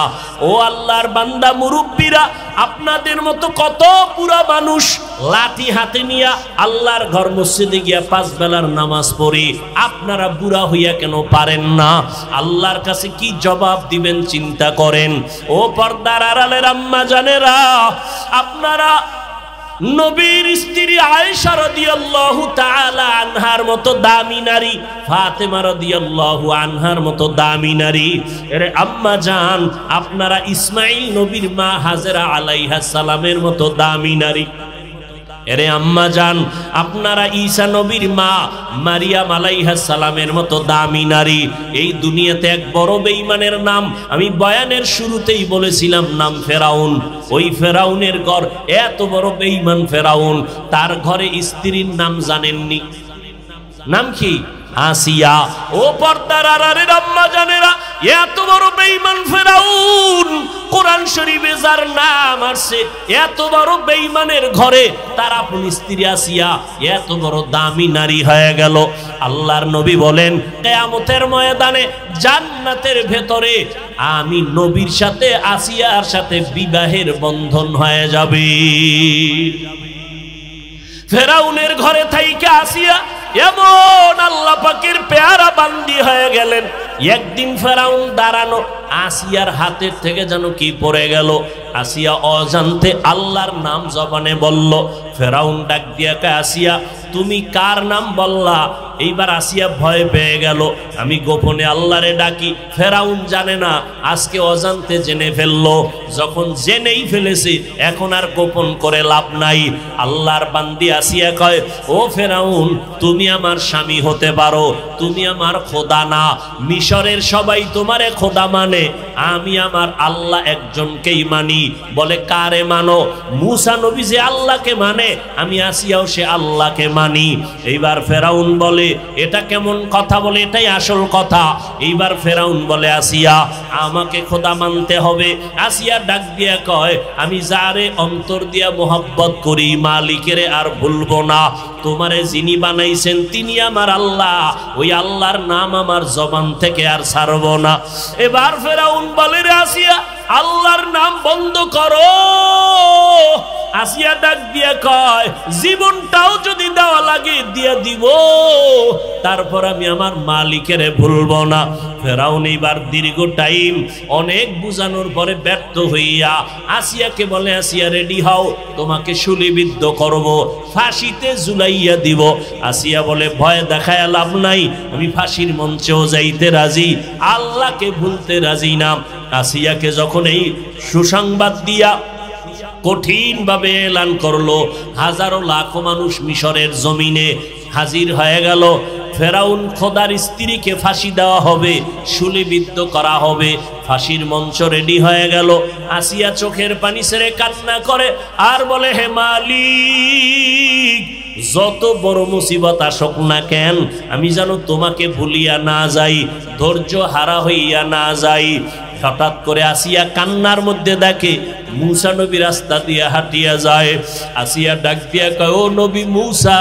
ও আল্লাহর বান্দা মুরব্বীরা, আপনাদের মতো কত পুরা মানুষ লাঠি হাতে নিয়া আল্লাহর ঘর মসজিদে গিয়া 5 বেলার নামাজ পড়ি, আপনারা বুড়া হইয়া কেন পারেন না? আল্লাহর কাছে কি জবাব দিবেন চিন্তা করেন। ও পর্দার আড়ালের আম্মা জানেরা, আপনারা নবীর স্ত্রী আয়েশা রাদিয়াল্লাহু তাআলা আনহার মতো দামি নারী, ফাতেমা রাদিয়াল্লাহু আনহার মতো দামি নারী, এর আম্মা জান, আপনারা ইসমাইল নবীর মা হাজেরা আলাইহিস সালামের মতো দামি নারী, এরে আম্মা জান, আপনারা ঈসা নবীর মা মারিয়াম আলাইহিস সালামের মতো দামি নারী। এই দুনিয়াতে এক বড় বেঈমানের নাম আমি বয়ানের শুরুতেই বলেছিলাম, নাম ফেরাউন। ওই ফেরাউনের ঘর এত বড় বেঈমান ফেরাউন, তার ঘরে স্ত্রীর নাম জানেননি? নাম কি? আসিয়া। ও পর্দার আড়ালের আম্মা জানেরা, এত বড় বেঈমান ফেরাউন, কোরআন শরীফে যার নাম আসছে, এত বড় বেঈমানের ঘরে তার আপন স্ত্রী আসিয়া এত বড় দামি নারী হয়ে গেল। আল্লাহর নবী বলেন, কিয়ামতের ময়দানে জান্নাতের ভেতরে আমি নবীর সাথে আসিয়ার সাথে বিবাহের বন্ধন হয়ে যাবে। ফেরাউনের ঘরে থাইকে আসিয়া এমন আল্লাহ পাকের পেয়ারা বান্দি হয়ে গেলেন। একদিন ফেরাউন দাঁড়ানো, আসিয়ার হাতের থেকে যেন কি পড়ে গেল। আসিয়া অজান্তে আল্লাহর নাম জবানে বলল। ফেরাউন ডাক দিয়া কয়, আসিয়া তুমি কার নাম বললা? এইবার আসিয়া ভয় পেয়ে গেল। আমি গোপনে আল্লাহরে ডাকি, ফেরাউন জানে না, আজকে অজান্তে জেনে ফেললো। যখন জেনেই ফেলেছে এখন আর গোপন করে লাভ নাই। আল্লাহর বান্দি আসিয়া কয়, ও ফেরাউন, তুমি আমার স্বামী হতে পারো, তুমি আমার খোদা না। মিশরের সবাই তোমারে খোদা মানে, আমি আমার আল্লাহ একজনকেই মানি। বলে কারে মানো? মুসা নবী যে আল্লাহকে মানে, আমি আসিয়াও সে আল্লাহকে মানি। এইবার ফেরাউন বলে, এটা কেমন কথা? বলে এটাই আসল কথা। এইবার ফেরাউন বলে, আসিয়া আমাকে খোদা মানতে হবে। আসিয়া ডাক দিয়া কয়, আমি যারে অন্তর দিয়া মোহাব্বত করি, মালিকেরে আর ভুলবো না। তোমারে যিনি বানাইছেন তিনি আমার আল্লাহ, ওই আল্লাহর নাম আমার জবান থেকে আর ছাড়বো না। এবার ফেরাউন বলে, রে আসিয়া, আল্লাহর নাম বন্ধ করো। আসিয়া ডাক দিয়া কয়, জীবনটাও যদি দেওয়া লাগে দিয়া দিব, তারপর আমি আমার মালিকেরে ভুলবো না। ফেরাউন এইবার দীর্ঘ টাইম অনেক বুঝানোর পরে ব্যর্থ হইয়া আসিয়াকে বলে, আসিয়া রেডি হও, তোমাকে শুলিবিদ্ধ করব, ফাঁসিতে ঝুলাইয়া দিব। আসিয়া বলে, ভয় দেখায় লাভ নাই, আমি ফাঁসির মঞ্চেও যাইতে রাজি, আল্লাহকে ভুলতে রাজি না। আসিয়াকে যখন এই সুসংবাদ দিয়া কঠিন ভাবে এলান করলো, হাজারো লাখো মানুষ মিশরের জমিনে হাজির হয়ে গেল। ফেরাউন খোদার স্ত্রীকে ফাঁসি দেওয়া হবে, শুলিবিদ্ধ করা হবে, ফাঁসির মঞ্চ রেডি হয়ে গেল। আসিয়া চোখের পানি ছেড়ে কান্না করে আর বলে, হে মালিক, যত বড় মুসিবত আসুক না কেন, আমি যেন তোমাকে ভুলিয়া না যাই, ধৈর্য হারা হইয়া না যাই। হঠাৎ করে আসিয়া কান্নার মধ্যে দেখে মুসা নবী রাস্তা দিয়ে হাঁটিয়া যায়। আসিয়া ডাক দিয়া কয়, ও নবী মুসা,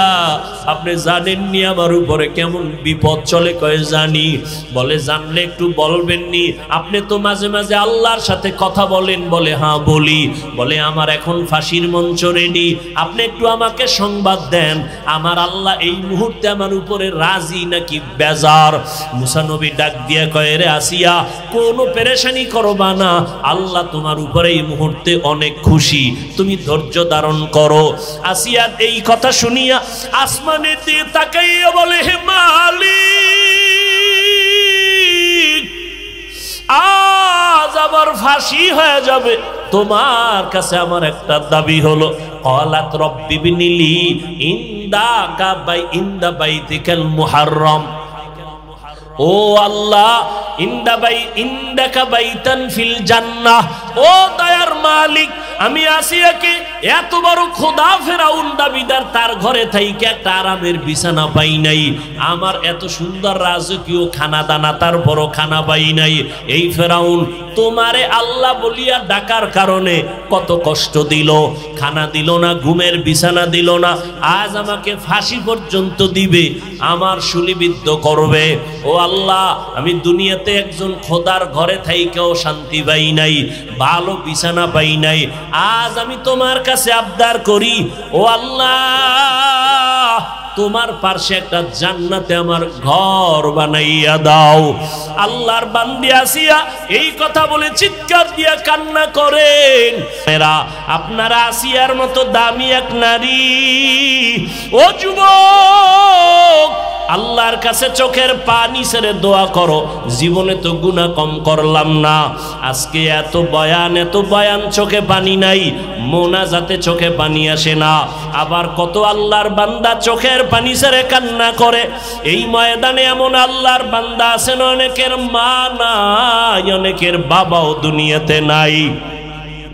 আপনি জানেননি আমার উপরে কেমন বিপদ চলে? কয় জানি। বলে, জানলে একটু বলবেননি? আপনি তো মাঝে মাঝে আল্লাহর সাথে কথা বলেন। বলে, হ্যাঁ বলি। বলে, আমার এখন ফাঁসির মঞ্চ রেডি, আপনি একটু আমাকে সংবাদ দেন, আমার আল্লাহ এই মুহূর্তে আমার উপরে রাজি নাকি বেজার? মুসা নবী ডাক দিয়া কয়, রে আসিয়া, কোনো পেরেশানি করবা না, আল্লাহ তোমার উপরে এই মুহূর্তে অনেক খুশি, তুমি ধৈর্য ধারণ করো। আসিয়া এই কথা শুনিয়া আসমানের দিকে তাকাইয়া বলে, হে মালিক, আজ আবার ফাঁসি হয়ে যাবে, তোমার কাছে আমার একটা দাবি হলো। ক্বালাত রব্বি বিনিলি ইনদা বাইতিকাল মুহাররম। ও আল্লাহ, ইন্দাকা বাইতান ফিল জান্নাহ। ও দয়ার মালিক, আমি আসিয়াকে এত বড় খোদা ফেরাউন দাবিদার, তার ঘরে থাইকে একটা আরামের বিছানা পাই নাই, আমার এত সুন্দর রাজকীয় খানা দানা, তার বড় খানা পাই নাই। এই ফেরাউন তোমারে আল্লাহ বলিয়া ডাকার কারণে কত কষ্ট দিল, খানা দিল না, ঘুমের বিছানা দিল না, আজ আমাকে ফাঁসি পর্যন্ত দিবে, আমার শুলিবিদ্ধ করবে। ও আল্লাহ, আমি দুনিয়াতে একজন খোদার ঘরে থাইকেও শান্তি পাই নাই, ভালো বিছানা পাই নাই, আজ আমি তোমার কাছে আবদার করি, ও আল্লাহ, তোমার পাশে একটা জান্নাতে আমার ঘর বানাইয়া দাও। আল্লাহর বান্দি আসিয়া এই কথা বলে চিৎকার দিয়া কান্না করেন। আপনারা আসিয়ার মতো দামি এক নারী, ও যুবক, আল্লাহর কাছে চোখের পানি ছেড়ে দোয়া করো, জীবনে তো গুনাহ কম করলাম না, আজকে এত বয়ান চোখে পানি নাই, মোনাজাতে চোখে পানি আসে না। আবার কত আল্লাহর বান্দা চোখের পানি ছেড়ে কান্না করে। এই ময়দানে এমন আল্লাহর বান্দা আছেন, অনেকের মা নাই, অনেকের বাবাও দুনিয়াতে নাই।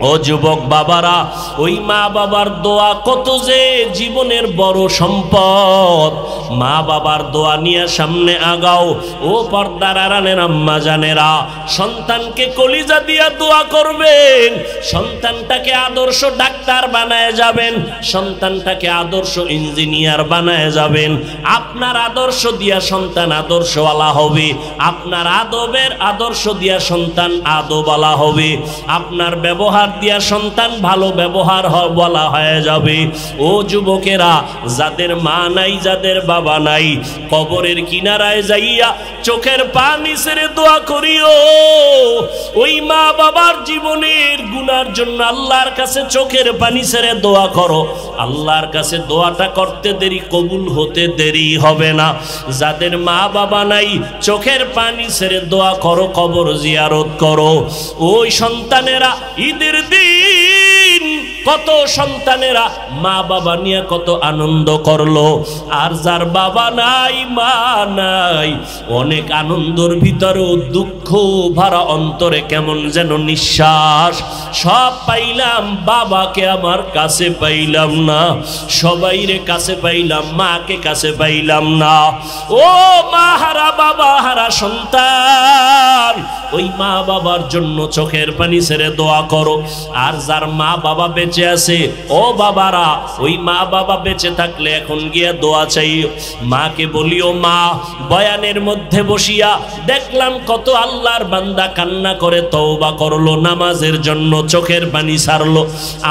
ও যুবক বাবারা, ওই মা বাবার দোয়া কত যে জীবনের বড় সম্পদ। মা বাবার দোয়া নিয়ে সামনে আগাও। ও পর্দার আড়ালের আম্মা জানেরা, সন্তানকে কলিজা দিয়া দোয়া করবেন, সন্তানটাকে আদর্শ ডাক্তার বানায় যাবেন, সন্তানটাকে আদর্শ ইঞ্জিনিয়ার বানায় যাবেন। আপনার আদর্শ দিয়া সন্তান আদর্শওয়ালা হবে, আপনার আদবের আদর্শ দিয়া সন্তান আদবওয়ালা হবে, আপনার ব্যবহার ব্যবহার দিয়া সন্তান ভালো ব্যবহার বলা হয়ে যাবে। ও যুবকেরা, যাদের মা নাই, যাদের বাবা নাই, কবরের কিনারায় যাইয়া চোখের পানি ছেড়ে দোয়া করিও। ওই মা বাবার জীবনের গুনার জন্য আল্লাহর কাছে চোখের পানি ছেড়ে দোয়া করো। আল্লাহর কাছে দোয়াটা করতে দেরি, কবুল হতে দেরি হবে না। যাদের মা বাবা নাই, চোখের পানি ছেড়ে দোয়া করো, কবর জিয়ারত করো। ওই সন্তানেরা ঈদের দিন কত সন্তানেরা মা বাবা নিয়ে কত আনন্দ করলো, আর যার বাবা নাই, মা নাই, অনেক আনন্দের ভিতরেও দুঃখ ভরা অন্তরে কেমন যেন নিঃশ্বাস। সব পাইলাম, বাবাকে আমার কাছে পাইলাম না, সবাইরে কাছে পাইলাম, মাকে কাছে পাইলাম না। ও মা হারা বাবা হারা সন্তান, ওই মা বাবার জন্য চোখের পানি ছেড়ে দোয়া করো। আর যার মা বাবা বেঁচে আছে, ও বাবারা, ওই মা বাবা বেঁচে থাকলে এখন গিয়া দোয়া চাইও। মাকে বলিও, মা, বয়ানের মধ্যে বসিয়া দেখলাম কত আল্লাহর বান্দা কান্না করে তওবা করলো, নামাজের জন্য চোখের পানি ছাড়লো,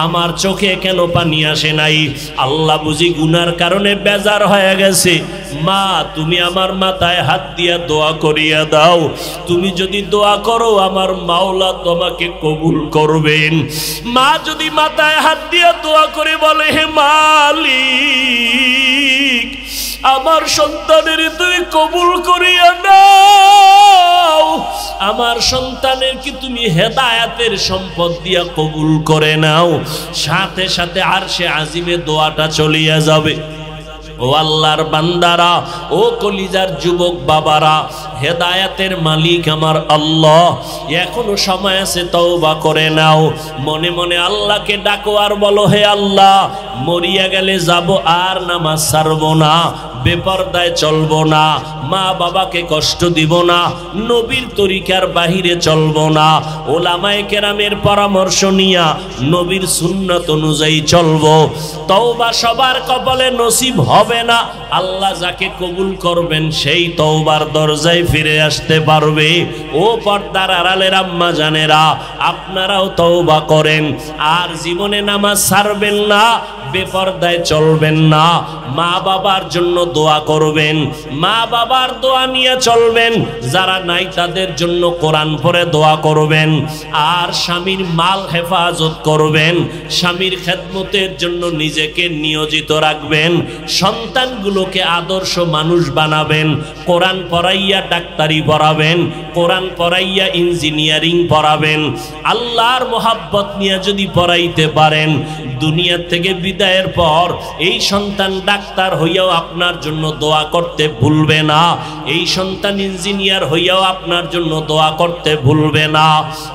আমার চোখে কেন পানি আসে নাই? আল্লাহ বুঝি গুনার কারণে বেজার হয়ে গেছে। মা, তুমি আমার মাথায় হাত দিয়া দোয়া করিয়া দাও। তুমি যদি দোয়া করো, আমার মাওলা তোমাকে কবুল করবেন। মা যদি মাথায় হাত দিয়া দোয়া করে বলে, হে মালিক, আমার সন্তানের তুমি কবুল করিয়া নাও, আমার সন্তানের কি তুমি হেদায়েতের সম্পদ দিয়া কবুল করে নাও, সাথে সাথে আরশে আজিমে দোয়াটা চলিয়া যাবে। ও আল্লাহর বান্দারা, ও কলিজার যুবক বাবারা, হেদায়েতের মালিক আমার আল্লাহ, এখনো সময় আছে, তওবা করে নাও। মনে মনে আল্লাহকে ডাকো আর বলো, হে আল্লাহ, মরিয়া গেলে যাব, আর নামাজ ছাড়বো না, বেপরদায় চলবো না, মা বাবাকে কষ্ট দিব না, নবীর তরিকার বাহিরে চলবো না, ওলামায়ে কেরামের পরামর্শ নিয়া নবীর সুন্নাত অনুযায়ী চলবো। তওবা সবার কপালে নসিব হবে না, আল্লাহ যাকে কবুল করবেন সেই তওবার দরজায় ফিরে আসতে পারবে। ও পর্দার আড়ালের আম্মা জানেরা, আপনারাও তওবা করেন, আর জীবনে নামাজ ছাড়বেন না, বেপরদায় চলবেন না, মা বাবার জন্য দোয়া করবেন, মা বাবার দোয়া নিয়ে চলবেন, যারা নাই তাদের জন্য কোরআন পড়ে দোয়া করবেন, আর স্বামীর মাল হেফাজত করবেন, স্বামীর খেদমতের জন্য নিজেকে নিয়োজিত রাখবেন, সন্তানগুলোকে আদর্শ মানুষ বানাবেন, কোরআন পড়াইয়া ডাক্তারি পড়াবেন, কোরআন পড়াইয়া ইঞ্জিনিয়ারিং পড়াবেন। আল্লাহর মোহাব্বত নিয়ে যদি পড়াইতে পারেন, দুনিয়া থেকে বিদায়ের পর এই সন্তান ডাক্তার হইয়াও আপনার জন্য দোয়া করতে ভুলবে না, এই সন্তান ইঞ্জিনিয়ার হইয়াও আপনার জন্য দোয়া করতে ভুলবে না।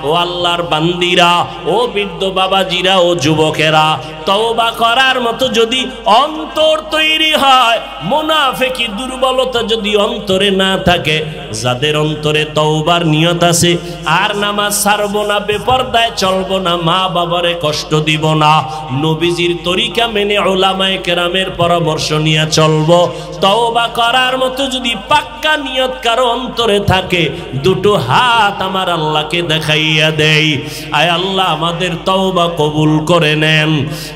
ও আল্লাহর বান্দিরা, ও বৃদ্ধ বাবাজিরা, ও যুবকেরা, তওবা করার মতো যদি অন্তর তৈরি হয়, মুনাফিকি দুর্বলতা যদি অন্তরে না থাকে, যাদের অন্তরে তওবার নিয়ত আছে, আর নামাজ ছাড়বো না, বেপরদায় চলবো না, মা বাবারে কষ্ট দিব না, নবীজির তরিকা মেনে উলামায়ে কেরামের পরামর্শ নিয়ে চলবো, তওবা করার মতো যদি পাক্কা নিয়ত কারো অন্তরে থাকে, দুটো হাত আমার আল্লাহকে দেখাইয়া দেই। আয় আল্লাহ, আমাদের তওবা কবুল করে নেন।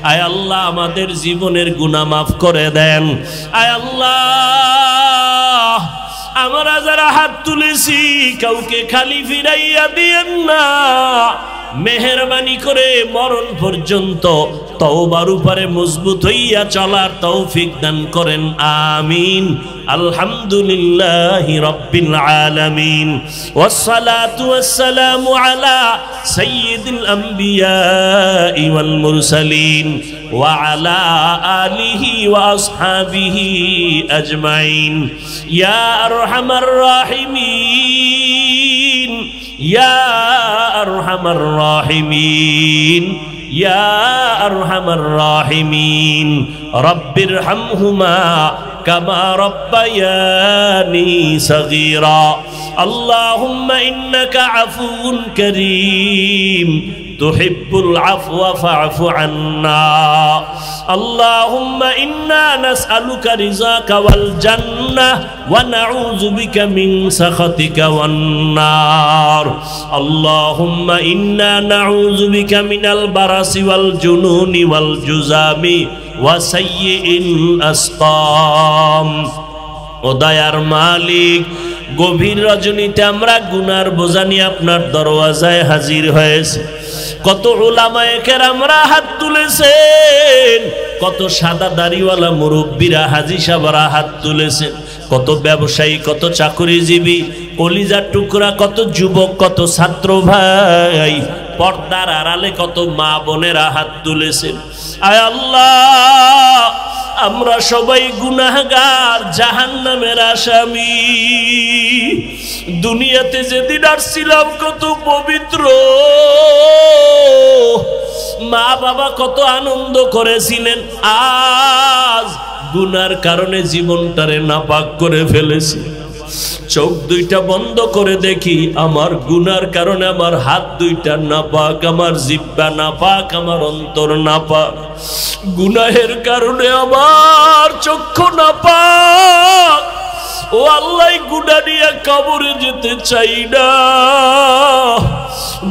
আয় আল্লাহ, আমাদের জীবনের গুনাহ মাফ করে দেন। আয় আল্লাহ, আমরা যারা হাত তুলেছি, কাউকে খালি ফিরাইয়া দিয়েন না। মেহেরবানি করে মরণ পর্যন্ত তওবার উপরে মজবুত হইয়া চলার তৌফিক দান করেন, আমিন। আলহামদুলিল্লাহি রাব্বিল আলামিন, ওয়াসসালাতু ওয়াসসালামু আলা সাইয়্যিদিল আমবিয়াই ওয়াল মুরসালিন ওয়া আলা আলিহি ওয়া আসহাবিহি আজমাইন। ইয়া আরহামার রাহিমিন, ইয়া আরহামার রাহিমিন, ইয়া আরহামার রাহিমিন, রব্বিরহামহুমা কামা রব্বায়ানি সগীরা। আল্লাহুম্মা ইন্নাকা আফুউন কারীম তুহিব্বুল আফওয়া ফা'ফু আন্না। আল্লাহুম্মা ইন্না নাসআলুকা রিযাকা ওয়াল জান্নাহ ওয়া নাউযু বিকা মিন সাখাতিকা ওয়ান নার। আল্লাহুম্মা ইন্না নাউযু বিকা মিনাল বারাসি ওয়াল জুনুনি ওয়াল জুযামি ওয়া সাইয়্যিল আসকাম। ও দয়ার মালিক, গভীর রজনীতে আমরা গুনার বোঝা নিয়ে আপনার দরওয়াজায় হাজির হয়েছি। কত উলামায়ে কেরামরা হাত তুলেছেন, কত সাদা দাড়িওয়ালা মুরব্বীরা হাজী সাহেবরা হাত তুলেছেন, কত ব্যবসায়ী, কত চাকরিজীবী, কলিজার টুকরা, কত যুবক, কত ছাত্র ভাই, পর্দার আড়ালে কত মা বোনেরা হাত তুলেছেন। আয় আল্লাহ, আমরা সবাই গুনাহগার, জাহান্নামের আসামি। দুনিয়াতে যেদিন আসছিলাম কত পবিত্র, মা বাবা কত আনন্দ করেছিলেন, আজ গুনার কারণে জীবনটারে নাপাক করে ফেলেছি। চোখ দুইটা বন্ধ করে দেখি, আমার গুনার কারণে আমার হাত দুইটা নাপাক, আমার জিহ্বা নাপাক, আমার অন্তর নাপাক। গুনাহের কারণে আমার চক্ষু নাপাক। ও আল্লাহ, গুনাহ নিয়ে কবরে যেতে চাই না।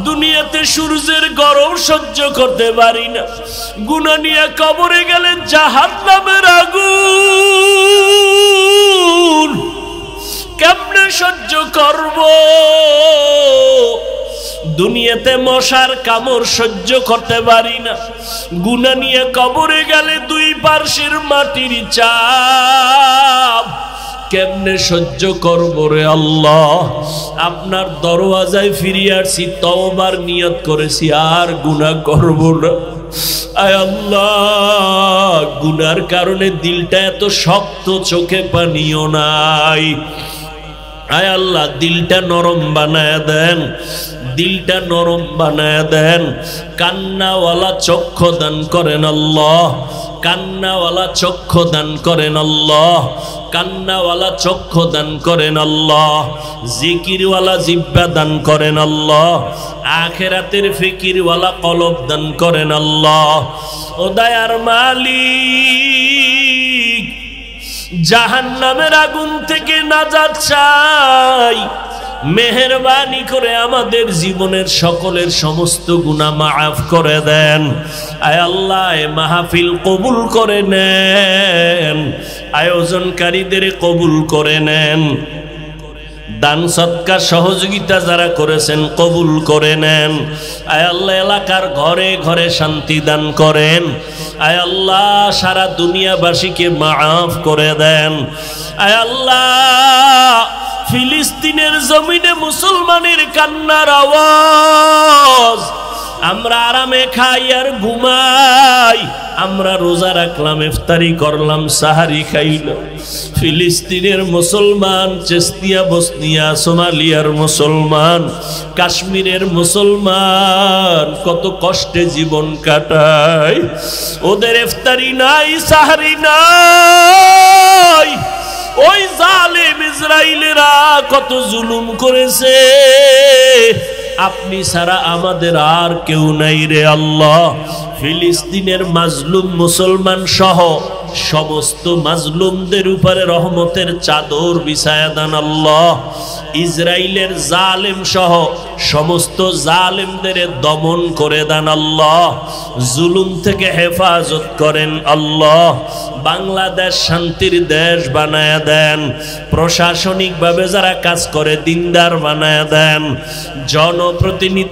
দুনিয়াতে সূর্যের গরম সহ্য করতে পারি না, গুনাহ নিয়ে কবরে গেলে জাহান্নামের আগুন কেমনে সহ্য করব? দুনিয়াতে মশার কামড় সহ্য করতে পারি না, গুনাহ নিয়ে কবরে গেলে দুই পার্শ্বের মাটির চাপ কেমনে সহ্য করব রে আল্লাহ। আপনার দরওয়াজায় ফিরে আসছি, তওবার নিয়ত করেছি, আর গুনাহ করব না। আয় আল্লাহ, গুনার কারণে দিলটা এত শক্ত, চোখে পানিও নাই। আয় আল্লাহ, দিলটা নরম বানায় দেন, দিলটা নরম বানায় দেন। কান্নাওয়ালা চক্ষু দান করেন আল্লাহ, কান্নাওয়ালা চক্ষু দান করেন আল্লাহ, কান্নাওয়ালা চক্ষু দান করেন আল্লাহ। জিকিরওয়ালা জিহ্বা দান করেন আল্লাহ, আখিরাতের ফিকিরওয়ালা কলব দান করেন আল্লাহ। ও দয়ার মালিক, জাহান্নামের আগুন থেকে নাজাত চাই, মেহেরবানি করে আমাদের জীবনের সকলের সমস্ত গুনাহ মাফ করে দেন। আয় আল্লাহ, মাহফিল কবুল করে নেন, আয়োজনকারীদের কবুল করে নেন, দান সদকা সহযোগিতা যারা করেছেন কবুল করে নেন। আয় আল্লাহ, এলাকার ঘরে ঘরে শান্তি দান করেন। আয় আল্লাহ, সারা দুনিয়াবাসীকে মাফ করে দেন। আয় আল্লাহ, ফিলিস্তিনের জমিনে মুসলমানের কান্নার আওয়াজ, আমরা আরামে খাই আর ঘুমাই, আমরা রোজা রাখলাম, ইফতারি করলাম, সাহারি খাইলাম। ফিলিস্তিনের মুসলমান, চেচনিয়া, বসনিয়া, সোমালিয়ার মুসলমান, কাশ্মীরের মুসলমান কত কষ্টে জীবন কাটায়, ওদের ইফতারি নাই, সাহারি নাই। ওই জালেম ইসরাইলেরা কত জুলুম করেছে, আপনি ছাড়া আমাদের আর কেউ নাই রে আল্লাহ। ফিলিস্তিনের মাজলুম মুসলমান সহ সমস্ত মাজলুমদের উপরে রহমতের চাদর বিছায়া দেন আল্লাহ। ইসরাইলের জালেম সহ সমস্ত জালেমদের দমন করে দেন আল্লাহ, জুলুম থেকে হেফাজত করেন আল্লাহ। বাংলাদেশ শান্তির দেশ বানায়া দেন, প্রশাসনিকভাবে যারা কাজ করে দিনদার বানায়া দেন, জনপ্রতিনিধি